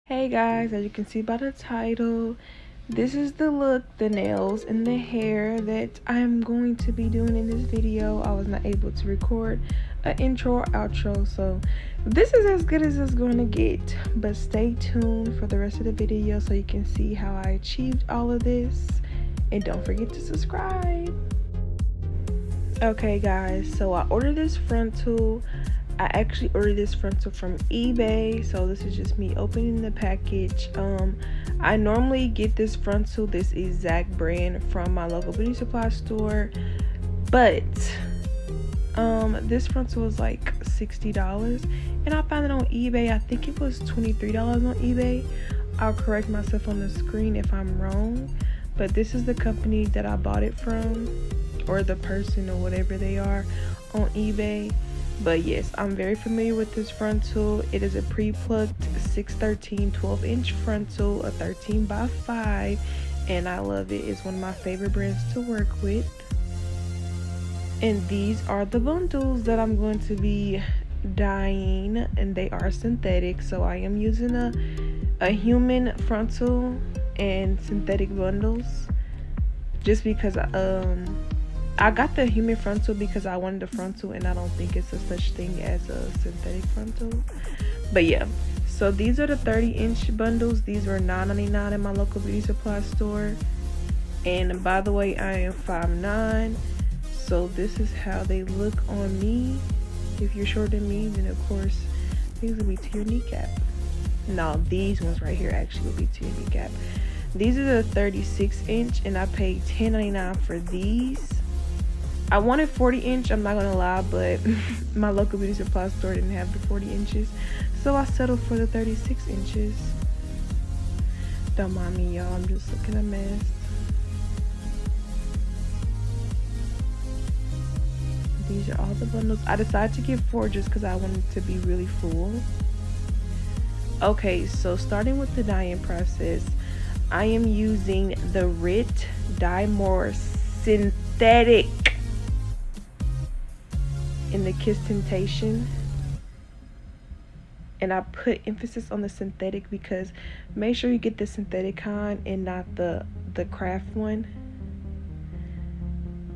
Hey guys, as you can see by the title, this is the look, the nails, and the hair that I'm going to be doing in this video. I was not able to record an intro or outro, so this is as good as it's going to get. But stay tuned for the rest of the video so you can see how I achieved all of this. And don't forget to subscribe. Okay guys, so I ordered this frontal. I actually ordered this frontal from eBay, so this is just me opening the package. I normally get this frontal, this exact brand, from my local beauty supply store, but this frontal was like $60 and I found it on eBay. I think it was $23 on eBay. I'll correct myself on the screen if I'm wrong, but this is the company that I bought it from, or the person, or whatever they are, on eBay. But yes, I'm very familiar with this frontal. It is a pre-plucked 613 12-inch frontal, a 13x5, and I love it. It's one of my favorite brands to work with. And these are the bundles that I'm going to be dyeing, and they are synthetic. So I am using a human frontal and synthetic bundles, just because I got the human frontal because I wanted a frontal, and I don't think it's a such thing as a synthetic frontal. But yeah, so these are the 30-inch bundles. These were $9.99 in my local beauty supply store. And by the way, I am 5'9", so this is how they look on me. If you're shorter than me, then of course these will be to your kneecap. No, these ones right here actually will be to your kneecap. These are the 36-inch, and I paid $10.99 for these. I wanted 40-inch, I'm not gonna lie, but my local beauty supply store didn't have the 40 inches, so I settled for the 36 inches. Don't mind me, y'all, I'm just looking a mess. These are all the bundles. I decided to get 4 just because I wanted to be really full. Okay, so starting with the dyeing process, I am using the Rit Dye More Synthetic in the Kiss Temptation, and I put emphasis on the synthetic because make sure you get the synthetic kind and not the craft one.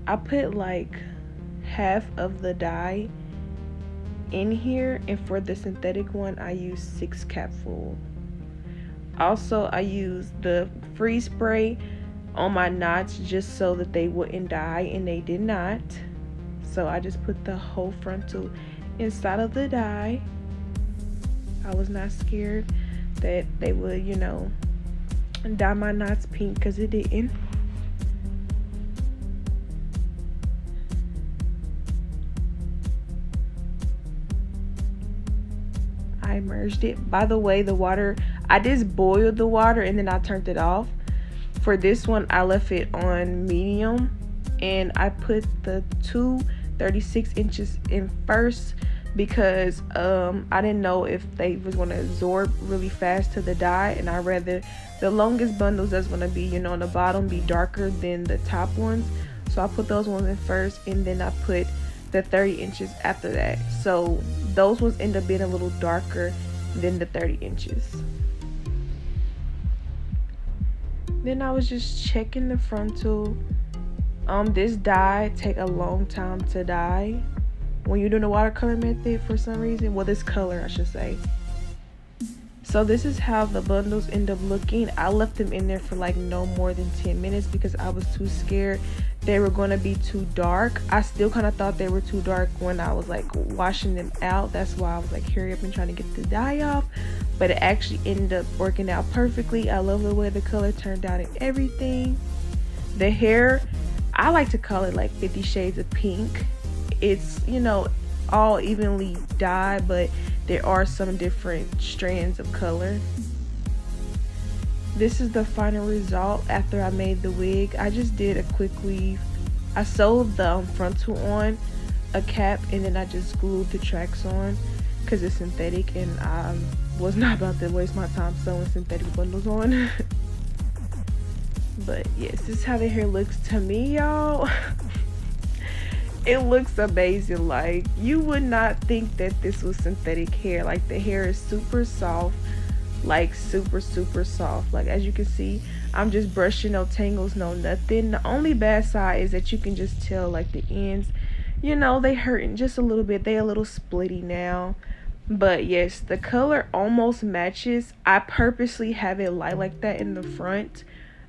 I put like half of the dye in here, and for the synthetic one I use 6 capfuls. Also, I used the freeze spray on my knots just so that they wouldn't dye, and they did not. So I just put the whole frontal inside of the dye. I was not scared that they would, you know, dye my knots pink, because it didn't. I immersed it. By the way, the water, I just boiled the water and then I turned it off. For this one, I left it on medium, and I put the 36 inches in first because I didn't know if they was going to absorb really fast to the dye, and I rather the longest bundles that's going to be, you know, on the bottom be darker than the top ones. So I put those ones in first, and then I put the 30 inches after that. So those ones end up being a little darker than the 30 inches. Then I was just checking the frontal. This dye take a long time to dye when you're doing the watercolor method for some reason. Well, this color I should say. So this is how the bundles end up looking. I left them in there for like no more than 10 minutes because I was too scared they were going to be too dark. I still kind of thought they were too dark when I was like washing them out. That's why I was like hurry up and trying to get the dye off, but it actually ended up working out perfectly. I love the way the color turned out and everything. The hair, I like to call it like 50 shades of pink. It's, you know, all evenly dyed, but there are some different strands of color. This is the final result after I made the wig. I just did a quick weave. I sewed the frontal on a cap, and then I just glued the tracks on because it's synthetic, and I was not about to waste my time sewing synthetic bundles on. But yes, this is how the hair looks to me, y'all. It looks amazing. Like, you would not think that this was synthetic hair. Like, the hair is super soft. like super soft. Like as you can see, I'm just brushing, no tangles, no nothing. The only bad side is that you can just tell like the ends, you know, they hurting just a little bit. They a little splitty now. But yes, the color almost matches. I purposely have it light like that in the front.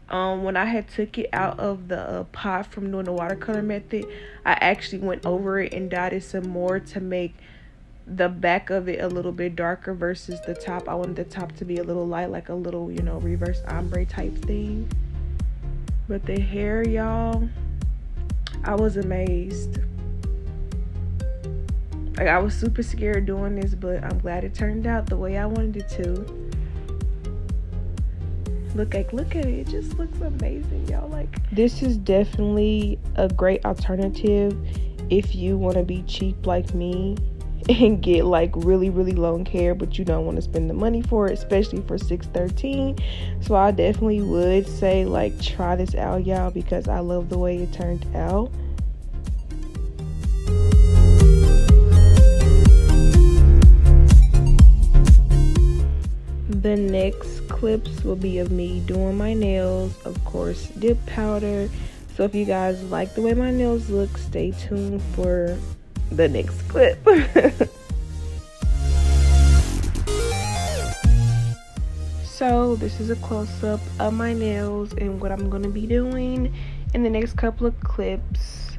When I had took it out of the pot from doing the watercolor method, I actually went over it and dyed it some more to make the back of it a little bit darker versus the top. I wanted the top to be a little light, like a little, you know, reverse ombre type thing. But the hair, y'all, I was amazed. Like I was super scared doing this, but I'm glad it turned out the way I wanted it to. Look at it. It just looks amazing, y'all. Like this is definitely a great alternative if you want to be cheap like me and get like really long hair, but you don't want to spend the money for it, especially for 613. So I definitely would say like try this out, y'all, because I love the way it turned out. The next clips will be of me doing my nails, of course dip powder. So if you guys like the way my nails look, stay tuned for the next clip. So this is a close-up of my nails and what I'm going to be doing in the next couple of clips.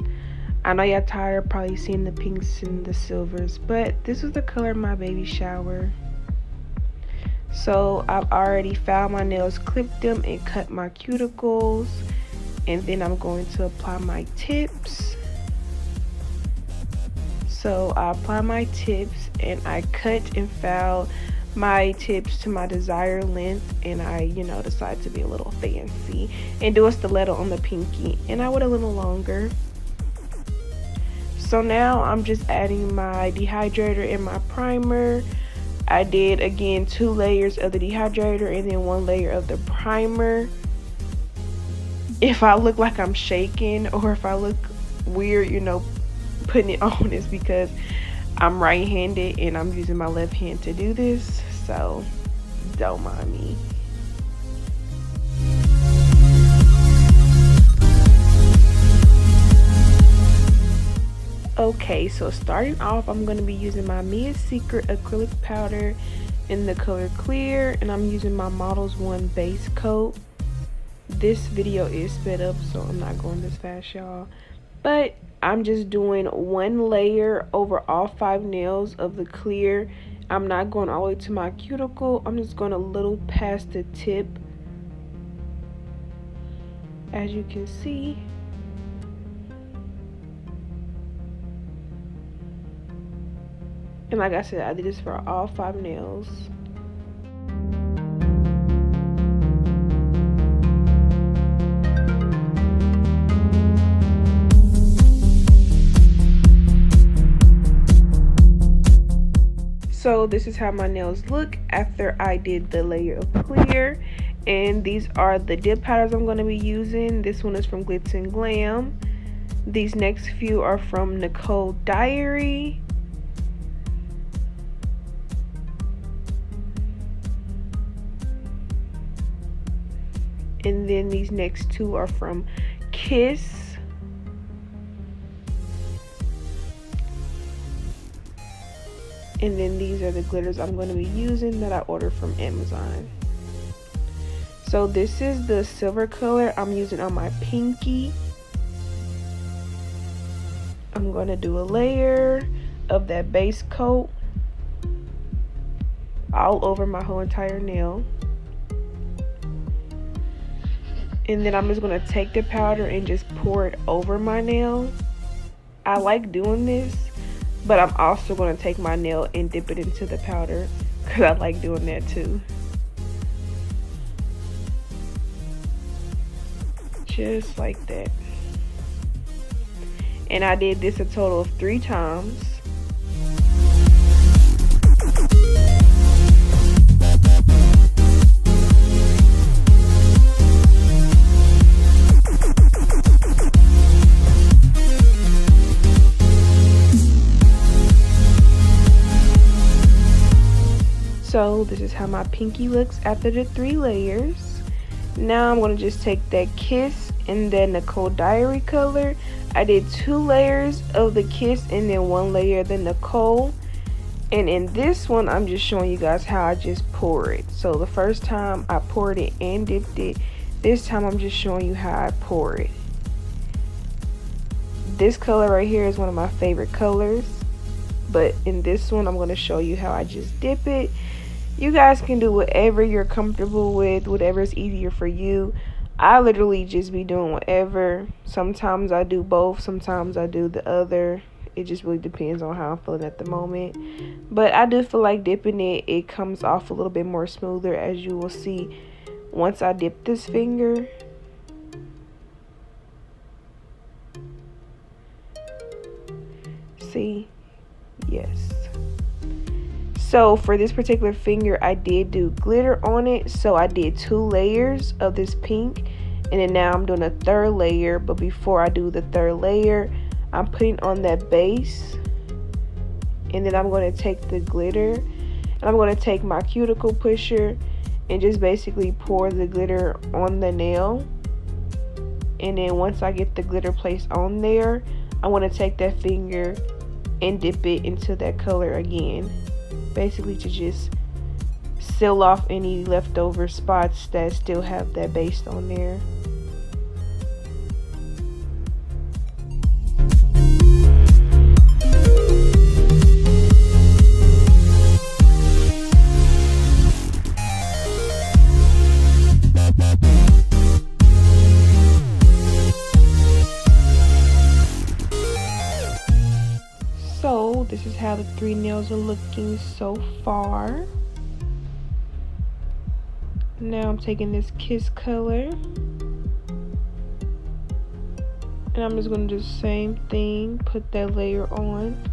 I know y'all tired of probably seeing the pinks and the silvers, but this was the color of my baby shower. So I've already filed my nails, clipped them, and cut my cuticles. And then I'm going to apply my tips. So I apply my tips and I cut and file my tips to my desired length. And I, you know, decide to be a little fancy and do a stiletto on the pinky. And I went a little longer. So now I'm just adding my dehydrator and my primer. I did again 2 layers of the dehydrator and then 1 layer of the primer. If I look like I'm shaking or if I look weird, you know, putting it on is because I'm right-handed and I'm using my left hand to do this, so don't mind me. Okay, so starting off, I'm going to be using my Mia Secret acrylic powder in the color clear, and I'm using my Models 1 base coat. This video is sped up, so I'm not going this fast, y'all, but I'm just doing 1 layer over all 5 nails of the clear. I'm not going all the way to my cuticle. I'm just going a little past the tip, as you can see. And like I said, I did this for all 5 nails. So this is how my nails look after I did the layer of clear. And these are the dip powders I'm going to be using. This one is from Glitz and Glam. These next few are from Nicole Diary. And then these next 2 are from Kiss. And then these are the glitters I'm going to be using that I ordered from Amazon. So this is the silver color I'm using on my pinky. I'm going to do a layer of that base coat all over my whole entire nail. And then I'm just going to take the powder and just pour it over my nail. I like doing this, but I'm also going to take my nail and dip it into the powder because I like doing that too. Just like that. And I did this a total of 3 times. So this is how my pinky looks after the 3 layers. Now I'm going to just take that Kiss and then Nicole Diary color. I did 2 layers of the Kiss and then 1 layer of the Nicole. And in this one, I'm just showing you guys how I just pour it. So the first time I poured it and dipped it. This time I'm just showing you how I pour it. This color right here is one of my favorite colors. But in this one, I'm going to show you how I just dip it. You guys can do whatever you're comfortable with, whatever is easier for you. I literally just be doing whatever. Sometimes I do both, sometimes I do the other. It just really depends on how I'm feeling at the moment. But I do feel like dipping it, it comes off a little bit more smoother, as you will see once I dip this finger. See? Yes. So for this particular finger, I did do glitter on it. So I did 2 layers of this pink. And then now I'm doing a 3rd layer. But before I do the 3rd layer, I'm putting on that base. And then I'm going to take the glitter. And I'm going to take my cuticle pusher and just basically pour the glitter on the nail. And then once I get the glitter placed on there, I want to take that finger and dip it into that color again. Basically to just seal off any leftover spots that still have that base on there. So this is how the 3 nails are looking so far. Now I'm taking this Kiss color and I'm just going to do the same thing, put that layer on.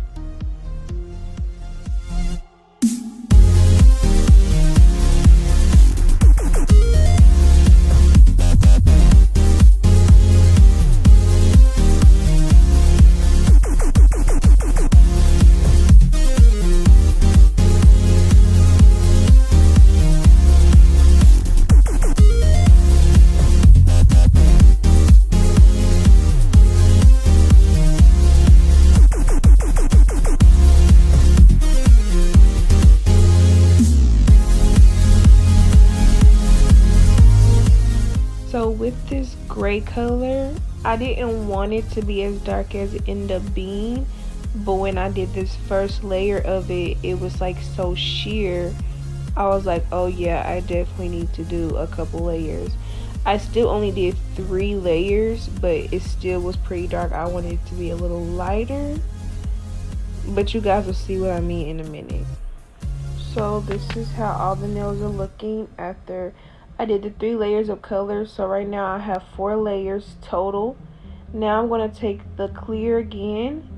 So with this gray color, I didn't want it to be as dark as it ended up being, but when I did this first layer of it, it was like so sheer. I was like, oh yeah, I definitely need to do a couple layers. I still only did 3 layers, but it still was pretty dark. I wanted it to be a little lighter, but you guys will see what I mean in a minute. So this is how all the nails are looking after I did the 3 layers of color. So right now I have 4 layers total. Now I'm going to take the clear again,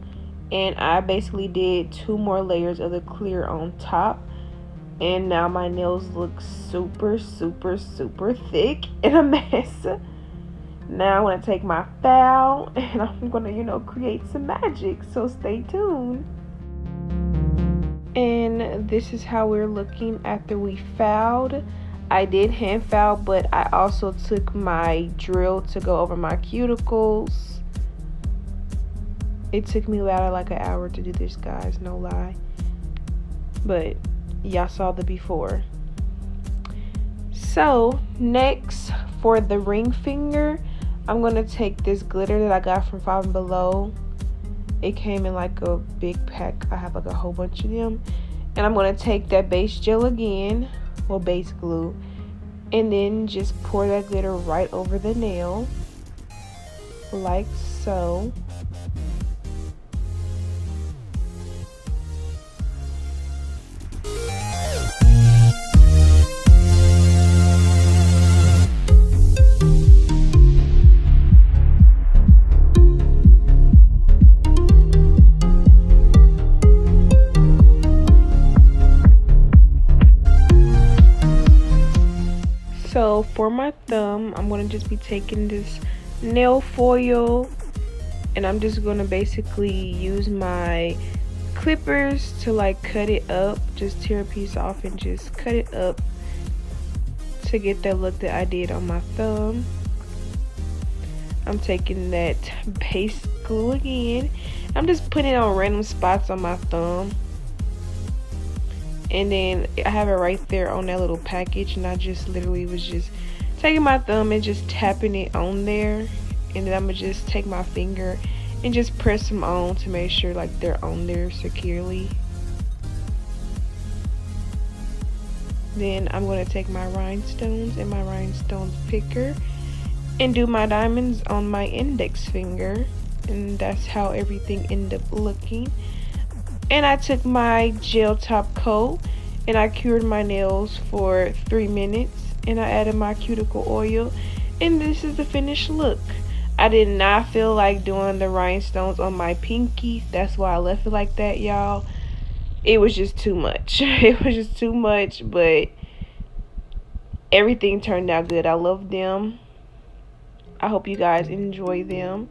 and I basically did 2 more layers of the clear on top. And now my nails look super thick and a mess. Now I'm going to take my file and I'm going to, you know, create some magic. So stay tuned. And this is how we're looking after we filed. I did hand file, but I also took my drill to go over my cuticles. It took me about like an hour to do this, guys, no lie. But y'all saw the before. So next, for the ring finger, I'm going to take this glitter that I got from Five and Below. It came in like a big pack. I have like a whole bunch of them. And I'm going to take that base gel again, well, base glue, and then just pour that glitter right over the nail, like so. So for my thumb, I'm going to just be taking this nail foil, and I'm just going to basically use my clippers to like cut it up. Just tear a piece off and just cut it up to get that look that I did on my thumb. I'm taking that base glue again. I'm just putting it on random spots on my thumb. And then I have it right there on that little package, and I just literally was just taking my thumb and just tapping it on there. And then I'm gonna just take my finger and just press them on to make sure like they're on there securely. Then I'm going to take my rhinestones and my rhinestones picker and do my diamonds on my index finger, and that's how everything ended up looking. And I took my gel top coat and I cured my nails for 3 minutes, and I added my cuticle oil, and this is the finished look. I did not feel like doing the rhinestones on my pinky. That's why I left it like that, y'all. It was just too much. It was just too much, but everything turned out good. I love them. I hope you guys enjoy them.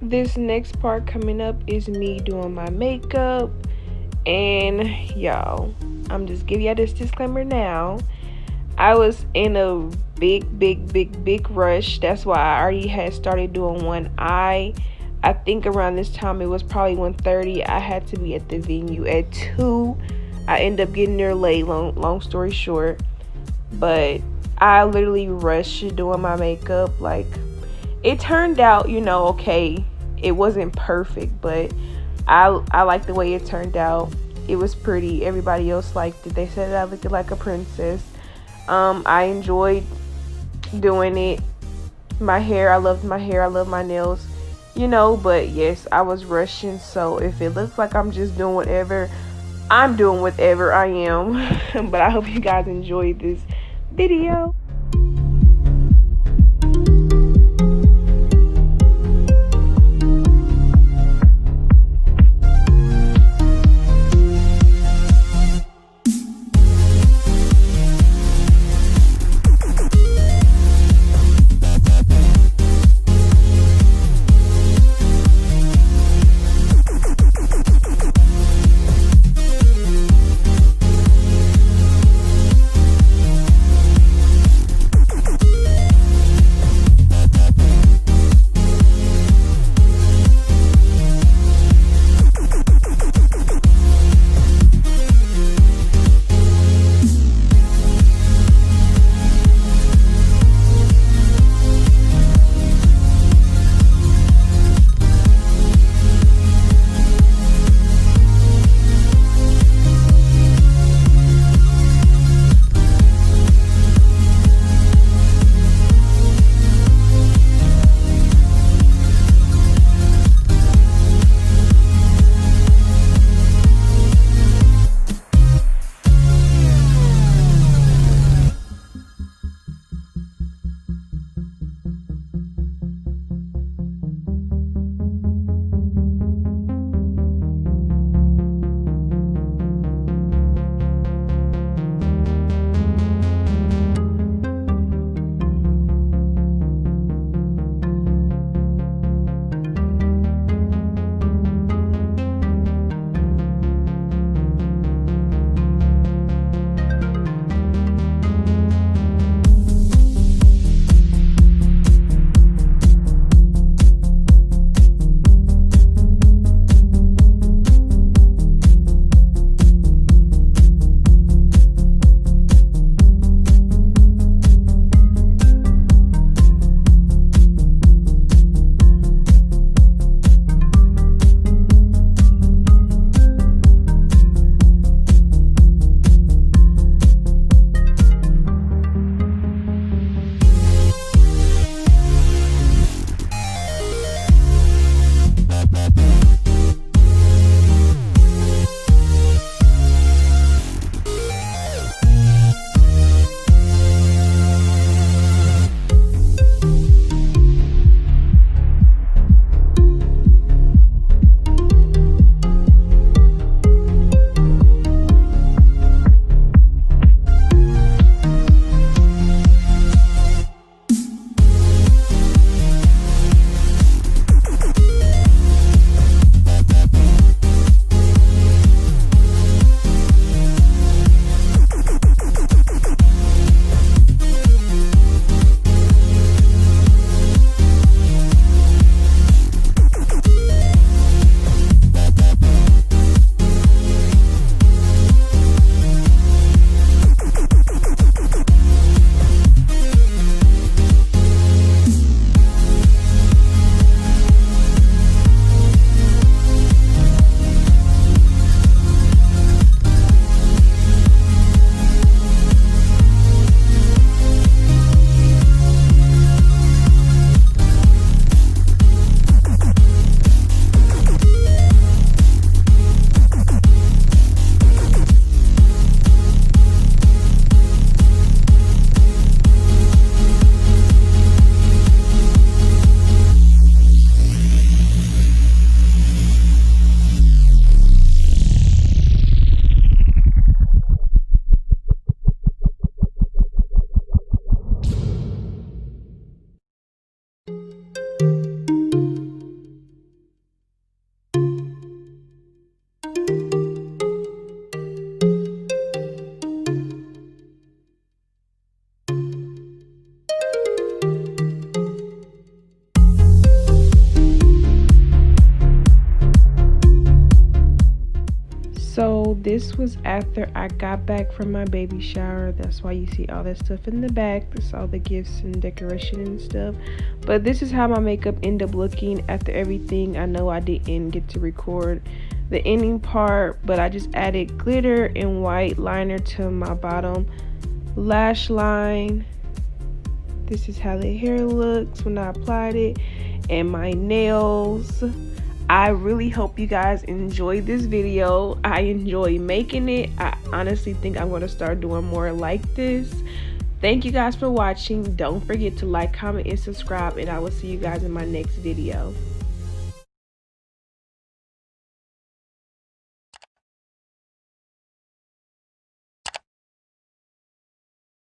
This next part coming up is me doing my makeup, and y'all, I'm just giving y'all this disclaimer now. I was in a big rush. That's why I already had started doing one eye. I think around this time, it was probably 1:30. I had to be at the venue at 2. I ended up getting there late, long story short, but I literally rushed doing my makeup. Like, it turned out, okay. It wasn't perfect, but I like the way it turned out. It was pretty. Everybody else liked it. They said I looked like a princess. I enjoyed doing it. My hair, I loved my hair. I love my nails, but yes, I was rushing. So if it looks like I'm just doing whatever, I'm doing whatever I am. But I hope you guys enjoyed this video. this was after I got back from my baby shower. That's why you see all that stuff in the back. That's all the gifts and decoration and stuff. But this is how my makeup ended up looking after everything. I know I didn't get to record the ending part, but I just added glitter and white liner to my bottom lash line. This is how the hair looks when I applied it, and my nails. I really hope you guys enjoyed this video. I enjoy making it. I honestly think I'm going to start doing more like this. Thank you guys for watching. Don't forget to like, comment, and subscribe, and I will see you guys in my next video.